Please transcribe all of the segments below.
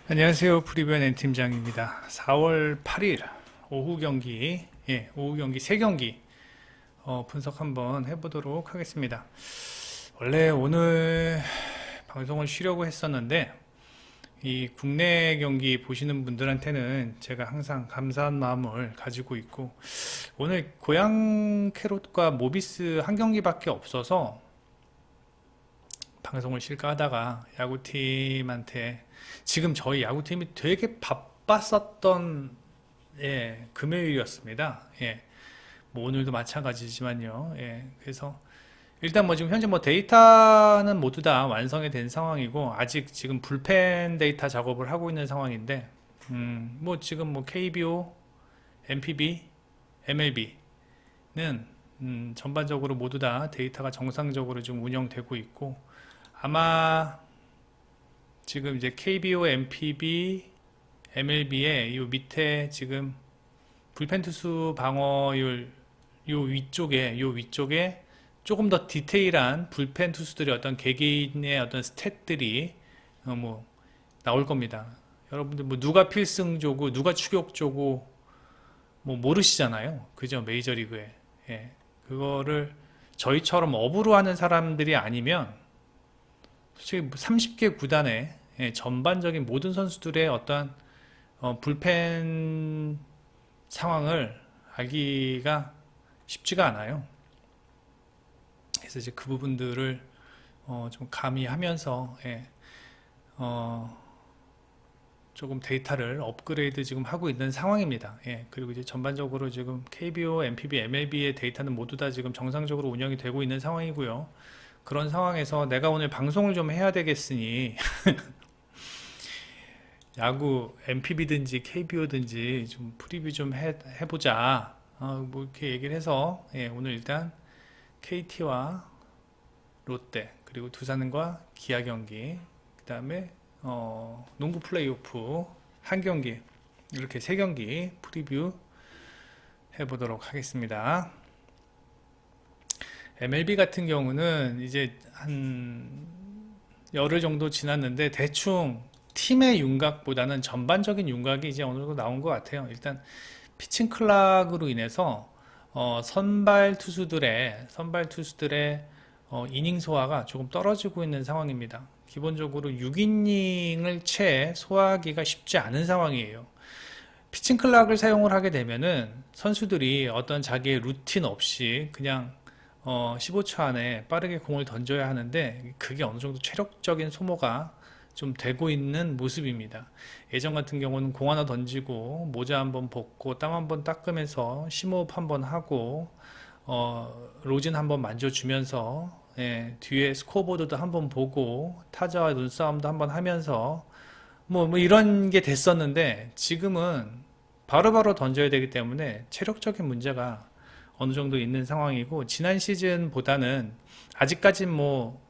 안녕하세요. 프리뷰 N팀장입니다. 4월 8일 오후 경기, 오후 경기 3경기 분석 한번 해보도록 하겠습니다. 원래 오늘 방송을 쉬려고 했었는데 이 국내 경기 보시는 분들한테는 제가 항상 감사한 마음을 가지고 있고, 오늘 고양 캐롯과 모비스 한 경기밖에 없어서 방송을 쉴까 하다가 야구팀한테, 지금 저희 야구팀이 되게 바빴었던 금요일이었습니다. 뭐 오늘도 마찬가지지만요. 그래서 일단 뭐 지금 현재 뭐 데이터는 모두 다 완성이 된 상황이고, 아직 지금 불펜 데이터 작업을 하고 있는 상황인데, 뭐 지금 뭐 KBO, MPB, MLB는 전반적으로 모두 다 데이터가 정상적으로 좀 운영되고 있고, 아마 지금 이제 KBO, MPB, MLB의 이 밑에 지금 불펜 투수 방어율 요 위쪽에 조금 더 디테일한 불펜 투수들의 어떤 개개인의 어떤 스탯들이 뭐 나올 겁니다. 여러분들 뭐 누가 필승조고 누가 추격조고 뭐 모르시잖아요. 그죠? 메이저리그에. 그거를 저희처럼 업으로 하는 사람들이 아니면 솔직히 30개 구단의 전반적인 모든 선수들의 어떠한 불펜 상황을 알기가 쉽지가 않아요. 그래서 이제 그 부분들을 좀 가미하면서 조금 데이터를 업그레이드 지금 하고 있는 상황입니다. 그리고 이제 전반적으로 지금 KBO, MPB, MLB의 데이터는 모두 다 지금 정상적으로 운영이 되고 있는 상황이고요. 그런 상황에서 내가 오늘 방송을 좀 해야 되겠으니 야구 MPB든지 KBO든지 좀 프리뷰 좀 해보자. 뭐 이렇게 얘기를 해서 오늘 일단 KT와 롯데, 그리고 두산과 기아 경기, 그 다음에 농구 플레이오프 한 경기, 이렇게 세 경기 프리뷰 해보도록 하겠습니다. MLB 같은 경우는 이제 한 열흘 정도 지났는데 대충 팀의 윤곽보다는 전반적인 윤곽이 이제 어느 정도 나온 것 같아요. 일단 피칭 클락으로 인해서 선발 투수들의 이닝 소화가 조금 떨어지고 있는 상황입니다. 기본적으로 6이닝을 채 소화하기가 쉽지 않은 상황이에요. 피칭 클락을 사용을 하게 되면은 선수들이 어떤 자기의 루틴 없이 그냥 15초 안에 빠르게 공을 던져야 하는데, 그게 어느 정도 체력적인 소모가 좀 되고 있는 모습입니다. 예전 같은 경우는 공 하나 던지고 모자 한번 벗고 땀 한번 닦으면서 심호흡 한번 하고 로진 한번 만져주면서 뒤에 스코어보드도 한번 보고 타자와 눈싸움도 한번 하면서 뭐 이런 게 됐었는데, 지금은 바로바로 던져야 되기 때문에 체력적인 문제가 어느 정도 있는 상황이고, 지난 시즌보다는 아직까진 뭐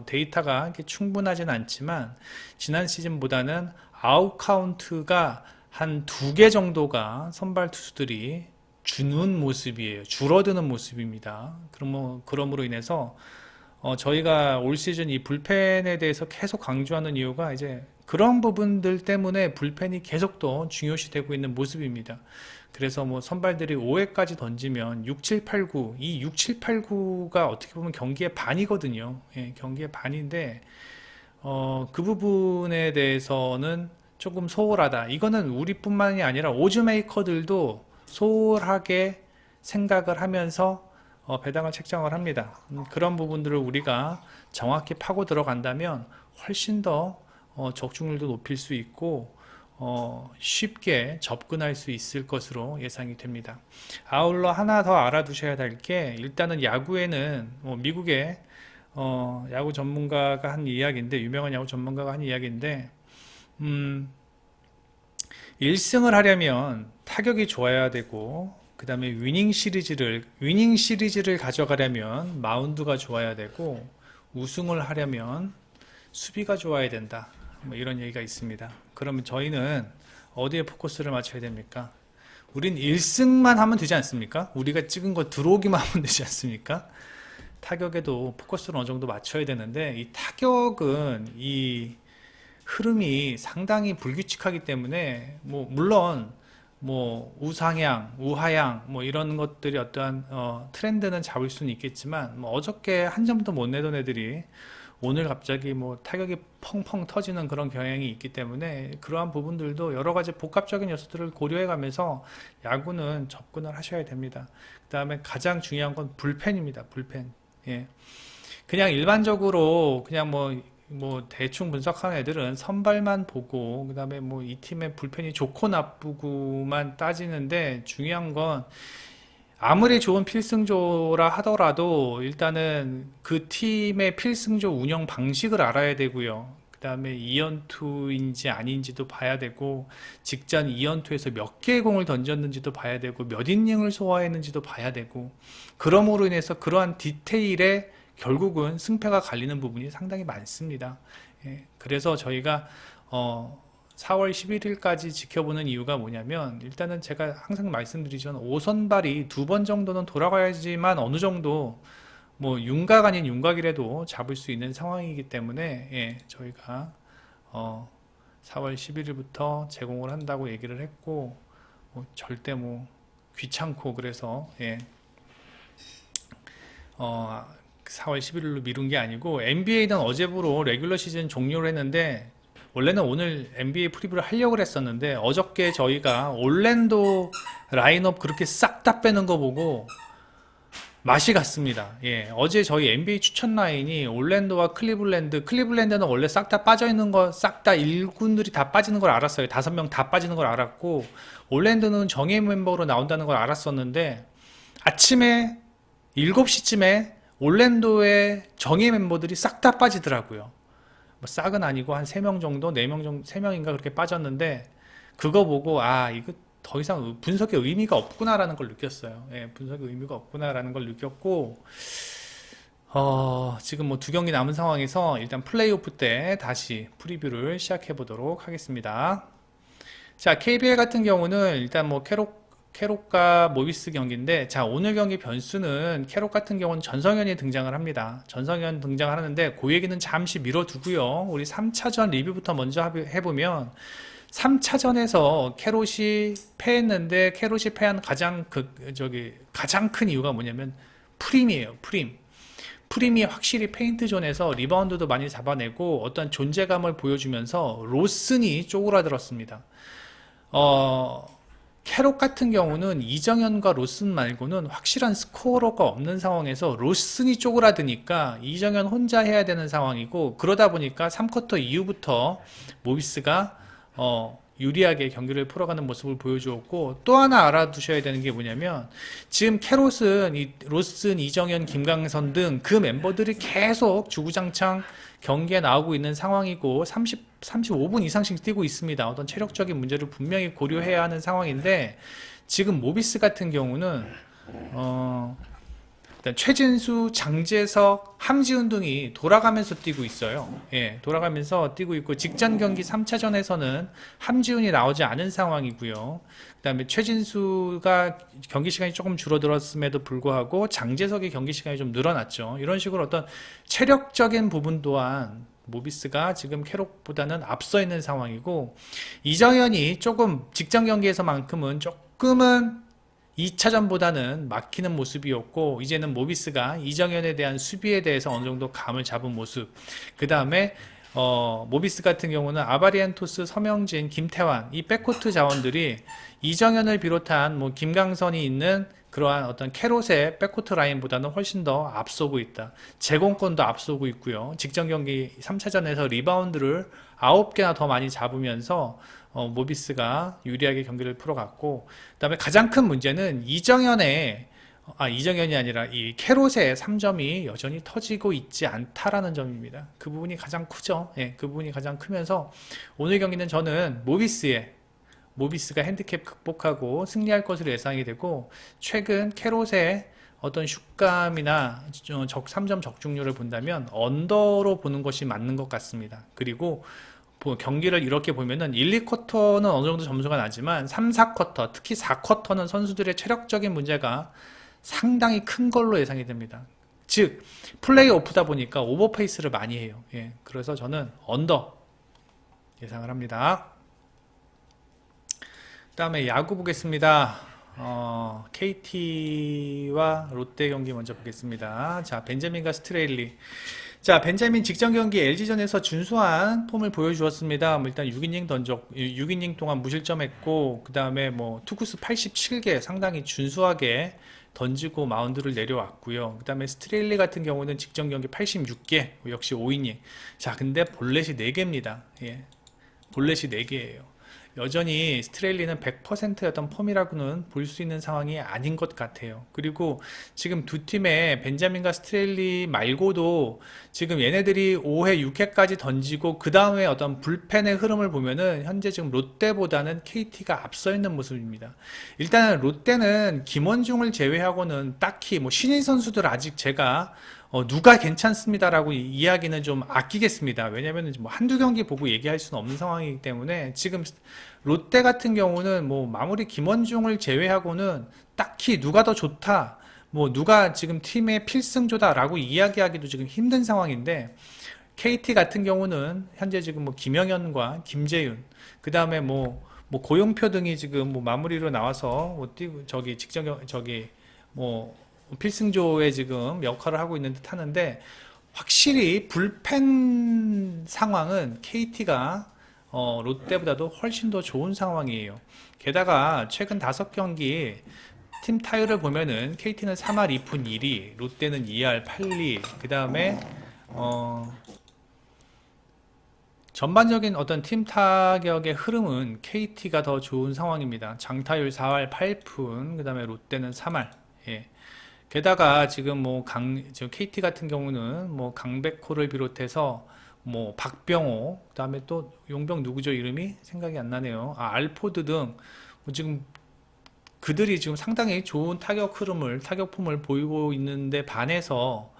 데이터가 이렇게 충분하진 않지만 지난 시즌보다는 아웃 카운트가 한 2개 정도가 선발 투수들이 주는 모습이에요. 줄어드는 모습입니다. 그러므로 인해서 저희가 올 시즌 이 불펜에 대해서 계속 강조하는 이유가 이제 그런 부분들 때문에 불펜이 계속 더 중요시되고 있는 모습입니다. 그래서 뭐 선발들이 5회까지 던지면 6, 7, 8, 9, 이 6, 7, 8, 9가 어떻게 보면 경기의 반이거든요. 경기의 반인데 그 부분에 대해서는 조금 소홀하다. 이거는 우리뿐만이 아니라 오즈 메이커들도 소홀하게 생각을 하면서 배당을 책정을 합니다. 그런 부분들을 우리가 정확히 파고 들어간다면 훨씬 더 적중률도 높일 수 있고 쉽게 접근할 수 있을 것으로 예상이 됩니다. 아울러 하나 더 알아두셔야 될 게, 일단은 야구에는 미국의 야구 전문가가 한 이야기인데, 유명한 야구 전문가가 한 이야기인데, 1승을 하려면 타격이 좋아야 되고, 그 다음에 위닝 시리즈를 가져가려면 마운드가 좋아야 되고, 우승을 하려면 수비가 좋아야 된다. 뭐 이런 얘기가 있습니다. 그러면 저희는 어디에 포커스를 맞춰야 됩니까? 우린 1승만 하면 되지 않습니까? 우리가 찍은 거 들어오기만 하면 되지 않습니까? 타격에도 포커스를 어느 정도 맞춰야 되는데, 이 타격은 이 흐름이 상당히 불규칙하기 때문에 물론 우상향, 우하향 이런 것들이 어떠한 트렌드는 잡을 수는 있겠지만 어저께 한 점도 못 내던 애들이 오늘 갑자기 타격이 펑펑 터지는 그런 경향이 있기 때문에 그러한 부분들도 여러 가지 복합적인 요소들을 고려해 가면서 야구는 접근을 하셔야 됩니다. 그 다음에 가장 중요한 건 불펜입니다. 불펜. 예. 그냥 일반적으로 그냥 대충 분석하는 애들은 선발만 보고 그 다음에 이 팀의 불펜이 좋고 나쁘고만 따지는데, 중요한 건 아무리 좋은 필승조라 하더라도 일단은 그 팀의 필승조 운영 방식을 알아야 되고요. 그 다음에 2연투인지 아닌지도 봐야 되고, 직전 2연투에서 몇 개의 공을 던졌는지도 봐야 되고, 몇 이닝을 소화했는지도 봐야 되고, 그러므로 인해서 그러한 디테일에 결국은 승패가 갈리는 부분이 상당히 많습니다. 예, 그래서 저희가 4월 11일까지 지켜보는 이유가 뭐냐면, 일단은 제가 항상 말씀드리지만 5선발이 2번 정도는 돌아가야지만 어느 정도 윤곽 아닌 윤곽이라도 잡을 수 있는 상황이기 때문에, 예, 저희가 4월 11일부터 제공을 한다고 얘기를 했고, 절대 귀찮고 그래서, 예, 4월 11일로 미룬 게 아니고, NBA는 어제부로 레귤러 시즌 종료를 했는데, 원래는 오늘 NBA 프리뷰를 하려고 했었는데 어저께 저희가 올랜도 라인업 그렇게 싹 다 빼는 거 보고 맛이 갔습니다. 예, 어제 저희 NBA 추천 라인이 올랜도와 클리블랜드는 원래 싹 다 빠져있는 거, 싹 다 1군들이 다 빠지는 걸 알았어요. 5명 다 빠지는 걸 알았고, 올랜도는 정예 멤버로 나온다는 걸 알았었는데, 아침에 7시쯤에 올랜도의 정예 멤버들이 싹 다 빠지더라고요. 싹은 아니고 한 3명 정도, 4명 정도, 3명인가 그렇게 빠졌는데, 그거 보고 이거 더 이상 분석의 의미가 없구나라는 걸 느꼈어요. 예, 분석의 의미가 없구나라는 걸 느꼈고, 지금 2경기 남은 상황에서 일단 플레이오프 때 다시 프리뷰를 시작해 보도록 하겠습니다. 자, KBL 같은 경우는 일단 캐롯과 모비스 경기인데, 자, 오늘 경기 변수는 캐롯 같은 경우는 전성현이 등장을 합니다. 전성현 등장을 하는데 그 얘기는 잠시 미뤄두고요. 우리 3차전 리뷰부터 먼저 해보면, 3차전에서 캐롯이 패했는데, 캐롯이 패한 가장 큰 이유가 뭐냐면 프림이에요. 프림이 확실히 페인트 존에서 리바운드도 많이 잡아내고 어떤 존재감을 보여주면서 로슨이 쪼그라들었습니다. 캐롯 같은 경우는 이정현과 로슨 말고는 확실한 스코어러가 없는 상황에서 로슨이 쪼그라드니까 이정현 혼자 해야 되는 상황이고, 그러다 보니까 3쿼터 이후부터 모비스가 유리하게 경기를 풀어가는 모습을 보여주었고, 또 하나 알아두셔야 되는 게 뭐냐면, 지금 캐롯은 로슨, 이정현, 김강선 등 그 멤버들이 계속 주구장창 경기에 나오고 있는 상황이고 35분 이상씩 뛰고 있습니다. 어떤 체력적인 문제를 분명히 고려해야 하는 상황인데, 지금 모비스 같은 경우는 일단 최진수, 장재석, 함지훈 등이 돌아가면서 뛰고 있어요. 예, 돌아가면서 뛰고 있고, 직전 경기 3차전에서는 함지훈이 나오지 않은 상황이고요. 그 다음에 최진수가 경기 시간이 조금 줄어들었음에도 불구하고 장재석의 경기 시간이 좀 늘어났죠. 이런 식으로 어떤 체력적인 부분 또한 모비스가 지금 캐롯보다는 앞서 있는 상황이고, 이정현이 조금 직전 경기에서만큼은 조금은 2차전보다는 막히는 모습이었고, 이제는 모비스가 이정현에 대한 수비에 대해서 어느 정도 감을 잡은 모습. 그 다음에 모비스 같은 경우는 아바리엔토스, 서명진, 김태환, 이 백코트 자원들이 이정현을 비롯한 김강선이 있는 그러한 어떤 캐롯의 백코트 라인보다는 훨씬 더 앞서고 있다. 제공권도 앞서고 있고요. 직전 경기 3차전에서 리바운드를 9개나 더 많이 잡으면서 모비스가 유리하게 경기를 풀어갔고, 그 다음에 가장 큰 문제는 이정현이 아니라 이 캐롯의 3점이 여전히 터지고 있지 않다라는 점입니다. 그 부분이 가장 크죠. 예, 그 부분이 가장 크면서 오늘 경기는 저는 모비스가 핸디캡 극복하고 승리할 것으로 예상이 되고, 최근 캐롯의 어떤 슛감이나 3점 적중률을 본다면 언더로 보는 것이 맞는 것 같습니다. 그리고 경기를 이렇게 보면은 1, 2쿼터는 어느 정도 점수가 나지만 3, 4쿼터, 특히 4쿼터는 선수들의 체력적인 문제가 상당히 큰 걸로 예상이 됩니다. 즉, 플레이오프다 보니까 오버페이스를 많이 해요. 예, 그래서 저는 언더 예상을 합니다. 그 다음에 야구 보겠습니다. KT와 롯데 경기 먼저 보겠습니다. 자, 벤자민과 스트레일리. 자, 벤자민 직전 경기 LG전에서 준수한 폼을 보여주었습니다. 뭐 일단 6이닝 동안 무실점했고, 그 다음에 뭐 투구수 87개 상당히 준수하게 던지고 마운드를 내려왔고요. 그 다음에 스트레일리 같은 경우는 직전 경기 86개, 역시 5이닝. 자, 근데 볼넷이 4개입니다. 예. 볼넷이 4개예요. 여전히 스트레일리는 100%였던 폼이라고는 볼 수 있는 상황이 아닌 것 같아요. 그리고 지금 두 팀의 벤자민과 스트레일리 말고도 지금 얘네들이 5회, 6회까지 던지고 그 다음에 어떤 불펜의 흐름을 보면은 현재 지금 롯데보다는 KT가 앞서 있는 모습입니다. 일단은 롯데는 김원중을 제외하고는 딱히 뭐 신인 선수들 아직 제가 누가 괜찮습니다라고 이야기는 좀 아끼겠습니다. 왜냐면 뭐 한두 경기 보고 얘기할 수는 없는 상황이기 때문에 지금 롯데 같은 경우는 뭐 마무리 김원중을 제외하고는 딱히 누가 더 좋다, 뭐 누가 지금 팀의 필승조다라고 이야기하기도 지금 힘든 상황인데 KT 같은 경우는 현재 지금 뭐 김영현과 김재윤, 그 다음에 뭐 고용표 등이 지금 뭐 마무리로 나와서 뭐 뛰고 뭐 필승조의 지금 역할을 하고 있는 듯 하는데 확실히 불펜 상황은 KT가 롯데보다도 훨씬 더 좋은 상황이에요. 게다가 최근 5경기 팀 타율을 보면은 KT는 3할 2푼 1리, 롯데는 2할 8리, 그 다음에 전반적인 어떤 팀 타격의 흐름은 KT가 더 좋은 상황입니다. 장타율 4할 8푼, 그 다음에 롯데는 3할. 예. 게다가 지금 지금 KT 같은 경우는 뭐 강백호를 비롯해서 뭐 박병호, 그다음에 또 용병 누구죠? 이름이 생각이 안 나네요. 알포드 등 뭐 지금 그들이 지금 상당히 좋은 타격폼을 보이고 있는데 반해서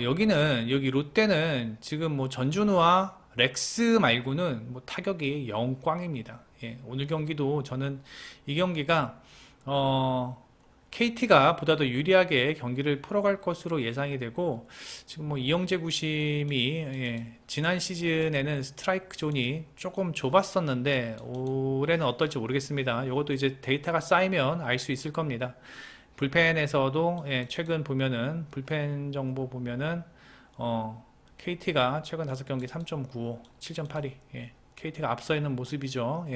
여기 롯데는 지금 뭐 전준우와 렉스 말고는 뭐 타격이 영꽝입니다. 예, 오늘 경기도 저는 이 경기가 KT가 보다 더 유리하게 경기를 풀어갈 것으로 예상이 되고 지금 뭐 이영재 구심이 지난 시즌에는 스트라이크 존이 조금 좁았었는데 올해는 어떨지 모르겠습니다. 이것도 이제 데이터가 쌓이면 알 수 있을 겁니다. 불펜에서도 최근 보면은 불펜 정보 보면은 KT가 최근 5경기 3.95, 7.82 KT가 앞서 있는 모습이죠.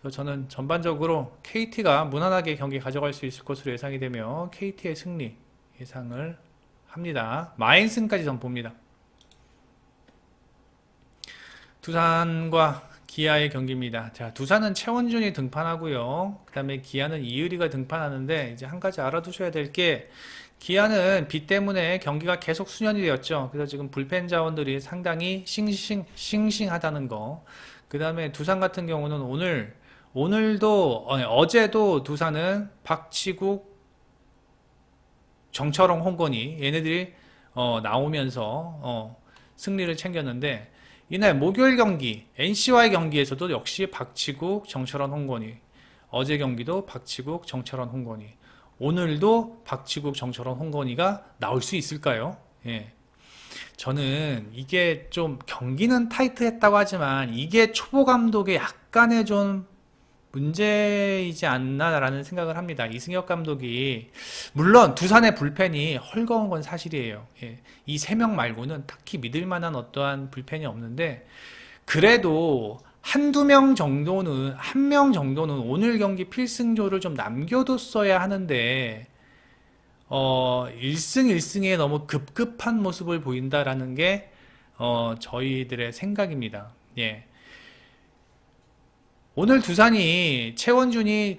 그래서 저는 전반적으로 KT가 무난하게 경기 가져갈 수 있을 것으로 예상이 되며 KT의 승리 예상을 합니다. 마인승까지 전 봅니다. 두산과 기아의 경기입니다. 자, 두산은 최원준이 등판하고요. 그 다음에 기아는 이의리가 등판하는데 이제 한 가지 알아두셔야 될 게 기아는 비 때문에 경기가 계속 수년이 되었죠. 그래서 지금 불펜 자원들이 상당히 싱싱하다는 거. 그 다음에 두산 같은 경우는 어제도 두산은 박치국, 정철홍, 홍건희 얘네들이 나오면서 승리를 챙겼는데 이날 목요일 경기 NC와의 경기에서도 역시 박치국, 정철원, 홍건희, 어제 경기도 박치국, 정철원, 홍건희, 오늘도 박치국, 정철원, 홍건희가 나올 수 있을까요? 예. 저는 이게 좀 경기는 타이트했다고 하지만 이게 초보 감독의 약간의 좀 문제이지 않나라는 생각을 합니다. 이승엽 감독이 물론 두산의 불펜이 헐거운 건 사실이에요. 이 3명 말고는 딱히 믿을 만한 어떠한 불펜이 없는데 그래도 한두 명 정도는 한 명 정도는 오늘 경기 필승조를 좀 남겨뒀어야 하는데 1승 1승에 너무 급급한 모습을 보인다라는 게 저희들의 생각입니다. 예. 오늘 두산이 최원준이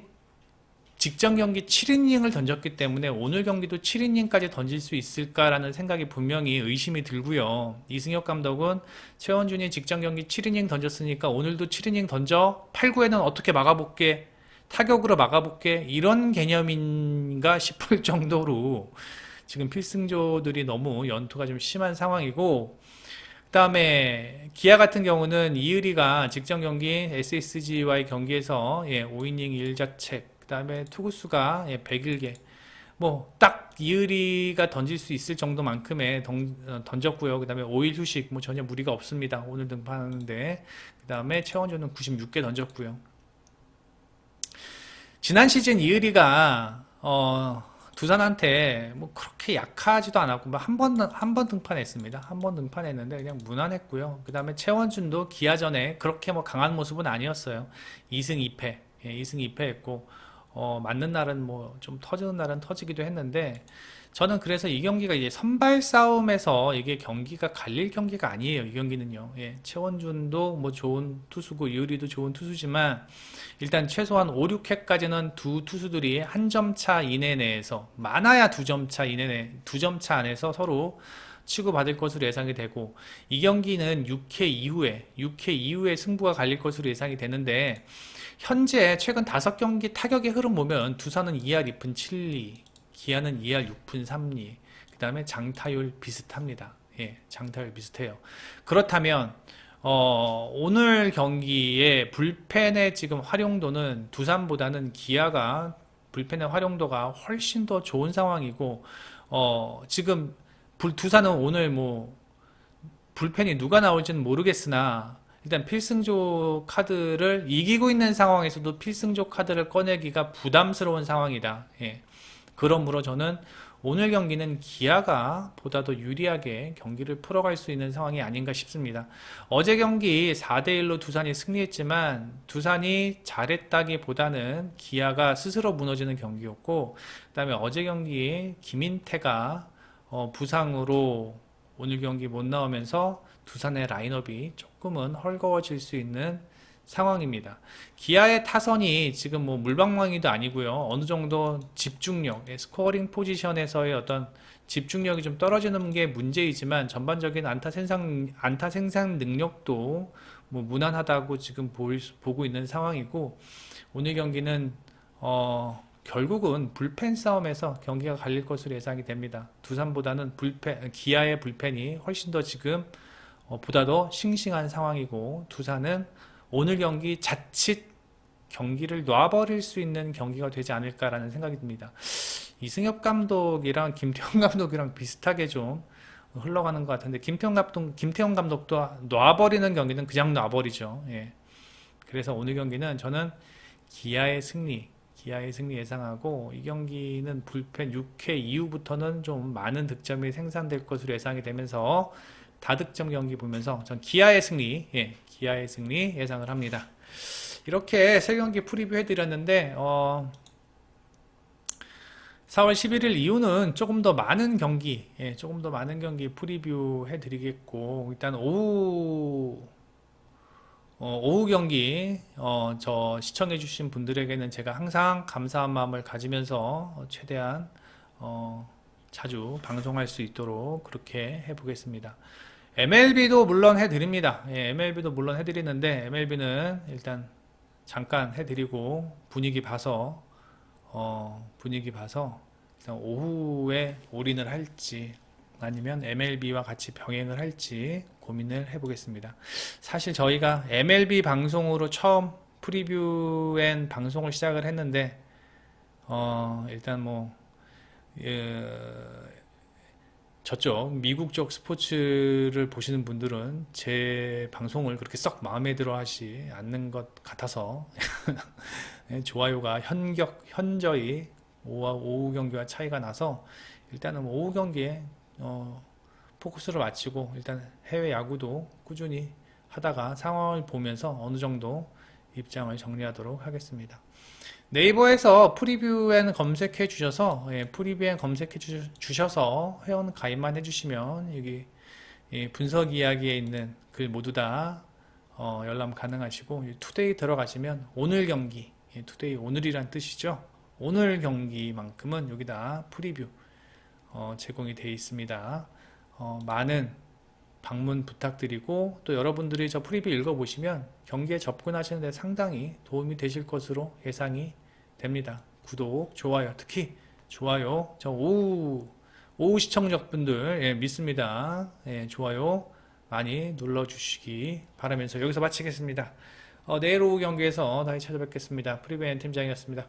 직전 경기 7이닝을 던졌기 때문에 오늘 경기도 7이닝까지 던질 수 있을까라는 생각이 분명히 의심이 들고요. 이승엽 감독은 최원준이 직전 경기 7이닝 던졌으니까 오늘도 7이닝 던져 8, 9회는 어떻게 막아볼게, 타격으로 막아볼게, 이런 개념인가 싶을 정도로 지금 필승조들이 너무 연투가 좀 심한 상황이고, 그 다음에 기아 같은 경우는 이의리가 직전 경기 SSG와의 경기에서 5이닝 1자책, 그 다음에 투구수가 101개, 뭐 딱 이의리가 던질 수 있을 정도만큼의 던졌고요. 그 다음에 5일 휴식 뭐 전혀 무리가 없습니다. 오늘 등판하는데 그 다음에 최원준은 96개 던졌고요. 지난 시즌 이의리가 두산한테 뭐 그렇게 약하지도 않았고 뭐 한 번 등판했습니다. 한 번 등판했는데 그냥 무난했고요. 그 다음에 최원준도 기아전에 그렇게 뭐 강한 모습은 아니었어요. 2승 2패, 예, 2승 2패 했고 맞는 날은 뭐 좀 터지는 날은 터지기도 했는데 저는 그래서 이 경기가 이제 선발 싸움에서 이게 경기가 갈릴 경기가 아니에요. 이 경기는요. 예, 최원준도 뭐 좋은 투수고 이의리도 좋은 투수지만 일단 최소한 5, 6회까지는 두 투수들이 한 점 차 이내 내에서 많아야 2점 차 이내 내 2점 차 안에서 서로 치고받을 것으로 예상이 되고 이 경기는 6회 이후에 승부가 갈릴 것으로 예상이 되는데 현재 최근 5경기 타격의 흐름 보면 두산은 2할 2푼 7리, 기아는 2할 6푼 3리, 그 다음에 장타율 비슷합니다. 예, 장타율 비슷해요. 그렇다면 오늘 경기의 불펜의 지금 활용도는 두산보다는 기아가 불펜의 활용도가 훨씬 더 좋은 상황이고 지금 두산은 오늘 뭐 불펜이 누가 나올지는 모르겠으나 일단 필승조 카드를 이기고 있는 상황에서도 필승조 카드를 꺼내기가 부담스러운 상황이다. 예. 그러므로 저는 오늘 경기는 기아가 보다 더 유리하게 경기를 풀어갈 수 있는 상황이 아닌가 싶습니다. 어제 경기 4대1로 두산이 승리했지만 두산이 잘했다기보다는 기아가 스스로 무너지는 경기였고 그 다음에 어제 경기 김인태가 부상으로 오늘 경기 못 나오면서 두산의 라인업이 조금은 헐거워질 수 있는 상황입니다. 기아의 타선이 지금 뭐 물방망이도 아니고요. 어느 정도 집중력, 스코어링 포지션에서의 어떤 집중력이 좀 떨어지는 게 문제이지만 전반적인 안타 생산 능력도 뭐 무난하다고 지금 보고 있는 상황이고 오늘 경기는 결국은 불펜 싸움에서 경기가 갈릴 것으로 예상이 됩니다. 두산보다는 기아의 불펜이 훨씬 더 지금 보다 더 싱싱한 상황이고 두산은 오늘 경기 자칫 경기를 놔버릴 수 있는 경기가 되지 않을까라는 생각이 듭니다. 이승엽 감독이랑 김태형 감독이랑 비슷하게 좀 흘러가는 것 같은데 김태형 감독도 놔버리는 경기는 그냥 놔버리죠. 예. 그래서 오늘 경기는 저는 기아의 승리 예상하고 이 경기는 불펜 6회 이후부터는 좀 많은 득점이 생산될 것으로 예상이 되면서 다득점 경기 보면서 전 기아의 승리 예상을 합니다. 이렇게 세 경기 프리뷰 해드렸는데 4월 11일 이후는 조금 더 많은 경기 프리뷰 해드리겠고 일단 오후 경기 저 시청해주신 분들에게는 제가 항상 감사한 마음을 가지면서 최대한 자주 방송할 수 있도록 그렇게 해보겠습니다. MLB도 물론 해드립니다. 예, MLB도 물론 해드리는데 MLB는 일단 잠깐 해드리고 분위기 봐서 일단 오후에 올인을 할지 아니면 MLB와 같이 병행을 할지 고민을 해보겠습니다. 사실 저희가 MLB 방송으로 처음 프리뷰 앤 방송을 시작을 했는데 일단 뭐 저쪽 미국 쪽 스포츠를 보시는 분들은 제 방송을 그렇게 썩 마음에 들어 하지 않는 것 같아서 좋아요가 현저히 오후 경기와 차이가 나서 일단은 오후 경기에 포커스를 맞추고 일단 해외 야구도 꾸준히 하다가 상황을 보면서 어느 정도 입장을 정리하도록 하겠습니다. 네이버에서 프리뷰엔 검색해 주셔서 프리뷰엔 검색해 주셔서 회원 가입만 해주시면 여기 분석 이야기에 있는 글 모두 다 열람 가능하시고 투데이 들어가시면 오늘 경기 투데이 오늘이란 뜻이죠. 오늘 경기만큼은 여기다 프리뷰 제공이 되어 있습니다. 많은 방문 부탁드리고 또 여러분들이 저 프리뷰 읽어보시면 경기에 접근하시는 데 상당히 도움이 되실 것으로 예상이 됩니다. 구독, 좋아요, 특히 좋아요 저 오후 시청자분들 믿습니다. 좋아요 많이 눌러주시기 바라면서 여기서 마치겠습니다. 내일 오후 경기에서 다시 찾아뵙겠습니다. 프리뷰 앤 팀장이었습니다.